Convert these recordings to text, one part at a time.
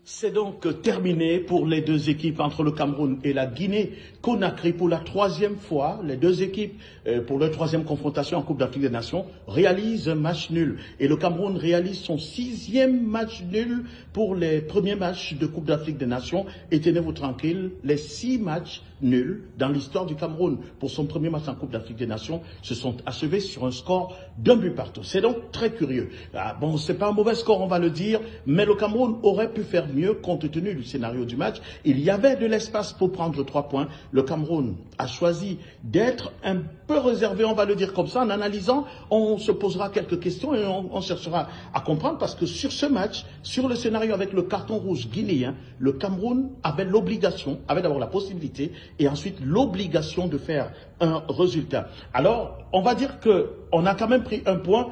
C'est donc terminé pour les deux équipes entre le Cameroun et la Guinée-Conakry pour la troisième fois. Les deux équipes, pour leur troisième confrontation en Coupe d'Afrique des Nations, réalisent un match nul. Et le Cameroun réalise son 6e match nul pour les premiers matchs de Coupe d'Afrique des Nations. Et tenez-vous tranquille, les 6 matchs nuls dans l'histoire du Cameroun pour son premier match en Coupe d'Afrique des Nations se sont achevés sur un score d'1 but partout. C'est donc très curieux. Ah, bon, c'est pas un mauvais score, on va le dire, mais le Cameroun aurait pu faire mieux compte tenu du scénario du match. Il y avait de l'espace pour prendre 3 points. Le Cameroun a choisi d'être un peu réservé, on va le dire comme ça. En analysant, on se posera quelques questions et on cherchera à comprendre parce que sur ce match, sur le scénario avec le carton rouge guinéen, le Cameroun avait l'obligation, avait d'abord la possibilité et ensuite l'obligation de faire un résultat. Alors, on va dire qu'on a quand même pris un point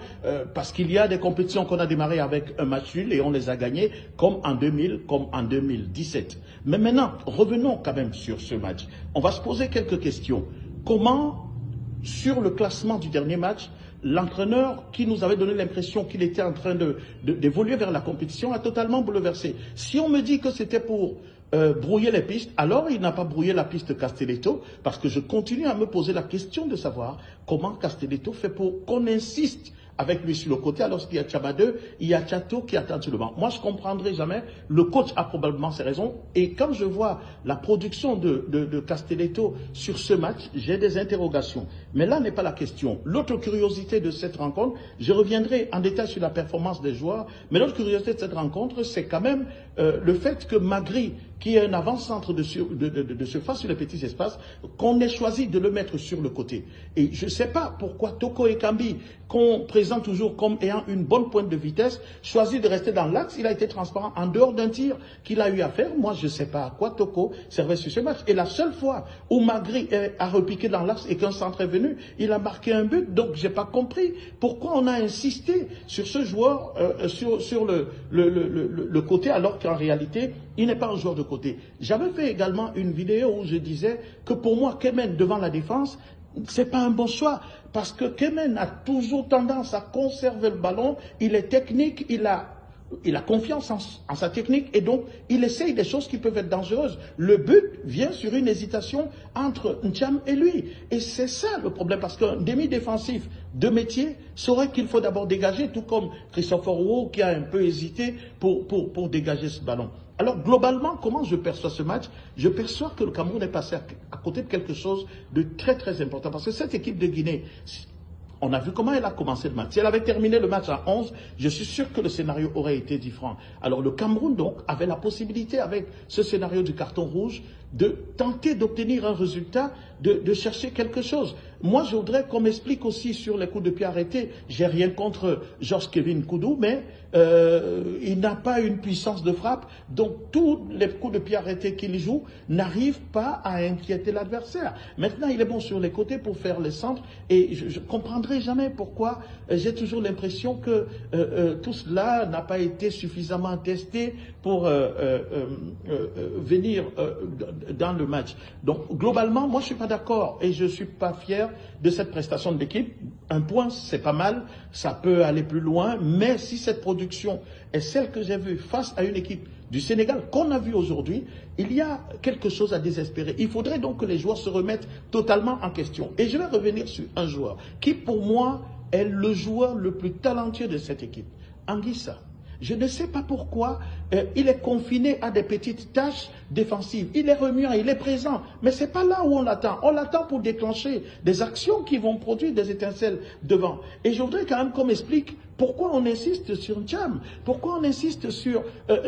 parce qu'il y a des compétitions qu'on a démarrées avec un match nul et on les a gagnés comme en 2000, comme en 2017. Mais maintenant, revenons quand même sur ce match. On va se poser quelques questions. Comment, sur le classement du dernier match, l'entraîneur qui nous avait donné l'impression qu'il était en train d'évoluer vers la compétition a totalement bouleversé. Si on me dit que c'était pour brouiller les pistes, alors il n'a pas brouillé la piste Castelletto, parce que je continue à me poser la question de savoir comment Castelletto fait pour qu'on insiste avec lui sur le côté, alors qu'il y a Tchabadeu, il y a Tchato qui attend sur le banc. Moi, je ne comprendrai jamais. Le coach a probablement ses raisons. Et quand je vois la production de Castelletto sur ce match, j'ai des interrogations. Mais là n'est pas la question. L'autre curiosité de cette rencontre, je reviendrai en détail sur la performance des joueurs, mais l'autre curiosité de cette rencontre, c'est quand même le fait que Magri, qui est un avant-centre de surface sur les petits espaces, qu'on ait choisi de le mettre sur le côté. Et je ne sais pas pourquoi Toko Ekambi, qu'on présente toujours comme ayant une bonne pointe de vitesse, choisit de rester dans l'axe. Il a été transparent en dehors d'un tir qu'il a eu à faire. Moi, je ne sais pas à quoi Toko servait sur ce match. Et la seule fois où Magri a repiqué dans l'axe et qu'un centre est venu, il a marqué un but. Donc, je n'ai pas compris pourquoi on a insisté sur ce joueur, sur le côté, alors qu'en réalité, il n'est pas un joueur de côté. J'avais fait également une vidéo où je disais que pour moi, Kemen devant la défense, c'est pas un bon choix. Parce que Kemen a toujours tendance à conserver le ballon. Il est technique, il a confiance en sa technique et donc il essaye des choses qui peuvent être dangereuses. Le but vient sur une hésitation entre N'Cham et lui. Et c'est ça le problème, parce qu'un demi-défensif de métier saurait qu'il faut d'abord dégager, tout comme Christopher Roux qui a un peu hésité pour dégager ce ballon. Alors globalement, comment je perçois ce match? Je perçois que le Cameroun est passé à côté de quelque chose de très très important. Parce que cette équipe de Guinée, on a vu comment elle a commencé le match. Si elle avait terminé le match à 11, je suis sûr que le scénario aurait été différent. Alors le Cameroun donc avait la possibilité, avec ce scénario du carton rouge, de tenter d'obtenir un résultat, de chercher quelque chose. Moi, je voudrais qu'on m'explique aussi sur les coups de pied arrêtés. J'ai rien contre Georges Kevin Koudou, mais il n'a pas une puissance de frappe. Donc, tous les coups de pied arrêtés qu'il joue n'arrivent pas à inquiéter l'adversaire. Maintenant, il est bon sur les côtés pour faire les centres. Et je ne comprendrai jamais pourquoi j'ai toujours l'impression que tout cela n'a pas été suffisamment testé pour venir dans le match. Donc, globalement, moi, je ne suis pas d'accord et je ne suis pas fier de cette prestation de l'équipe. Un point, c'est pas mal, ça peut aller plus loin, mais si cette production est celle que j'ai vue face à une équipe du Sénégal qu'on a vue aujourd'hui, il y a quelque chose à désespérer. Il faudrait donc que les joueurs se remettent totalement en question. Et je vais revenir sur un joueur qui, pour moi, est le joueur le plus talentueux de cette équipe, Anguissa. Je ne sais pas pourquoi il est confiné à des petites tâches défensives. Il est remuant, il est présent, mais ce n'est pas là où on l'attend. On l'attend pour déclencher des actions qui vont produire des étincelles devant. Et je voudrais quand même qu'on m'explique pourquoi on insiste sur N'Cham, pourquoi on insiste sur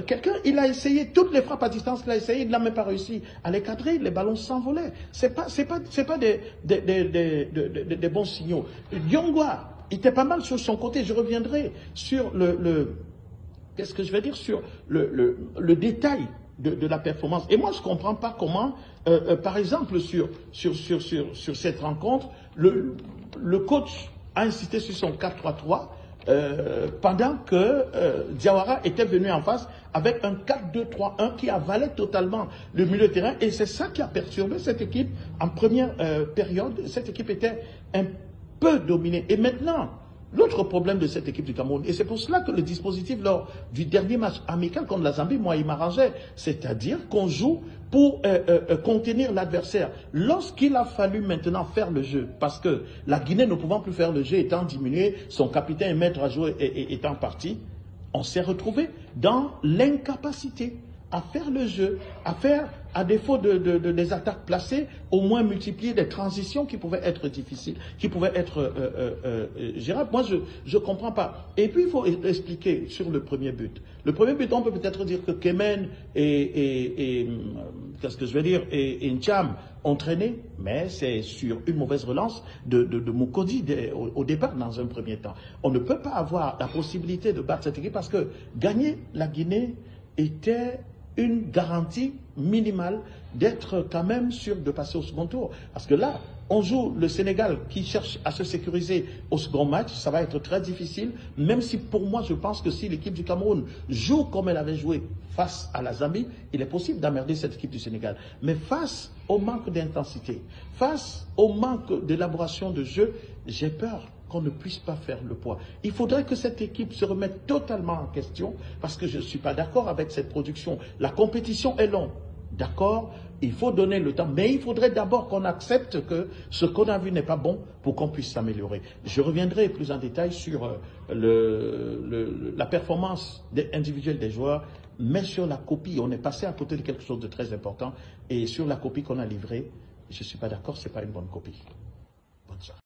quelqu'un. Il a essayé toutes les frappes à distance qu'il a essayé, il n'a même pas réussi à les cadrer, les ballons s'envolaient. C'est pas des bons signaux. Diongwa, il était pas mal sur son côté. Je reviendrai sur qu'est-ce que je vais dire sur le détail de la performance. Et moi, je ne comprends pas comment, par exemple, sur cette rencontre, le coach a insisté sur son 4-3-3 pendant que Diawara était venu en face avec un 4-2-3-1 qui avalait totalement le milieu de terrain. Et c'est ça qui a perturbé cette équipe en première période. Cette équipe était un peu dominée. Et maintenant, L'autre problème de cette équipe du Cameroun, et c'est pour cela que le dispositif lors du dernier match amical contre la Zambie, moi, il m'arrangeait, c'est-à-dire qu'on joue pour contenir l'adversaire. Lorsqu'il a fallu maintenant faire le jeu, parce que la Guinée ne pouvant plus faire le jeu étant diminuée, son capitaine et maître à jouer étant parti, on s'est retrouvé dans l'incapacité à faire le jeu, à défaut des attaques placées, au moins multiplier des transitions qui pouvaient être difficiles, qui pouvaient être gérables. Moi, je ne comprends pas. Et puis, il faut expliquer sur le premier but. Le premier but, on peut peut-être dire que Kemen qu'est-ce que je veux dire, et Ncham ont traîné, mais c'est sur une mauvaise relance de Mukodi au départ dans un premier temps. On ne peut pas avoir la possibilité de battre cette équipe parce que gagner la Guinée était une garantie minimale d'être quand même sûr de passer au second tour. Parce que là, on joue le Sénégal qui cherche à se sécuriser au second match, ça va être très difficile, même si pour moi je pense que si l'équipe du Cameroun joue comme elle avait joué face à la Zambie, il est possible d'emmerder cette équipe du Sénégal. Mais face au manque d'intensité, face au manque d'élaboration de jeu, j'ai peur qu'on ne puisse pas faire le poids. Il faudrait que cette équipe se remette totalement en question parce que je ne suis pas d'accord avec cette production. La compétition est longue, d'accord, il faut donner le temps, mais il faudrait d'abord qu'on accepte que ce qu'on a vu n'est pas bon pour qu'on puisse s'améliorer. Je reviendrai plus en détail sur la performance individuelle des joueurs, mais sur la copie, on est passé à côté de quelque chose de très important et sur la copie qu'on a livrée, je ne suis pas d'accord, ce n'est pas une bonne copie. Bonne soirée.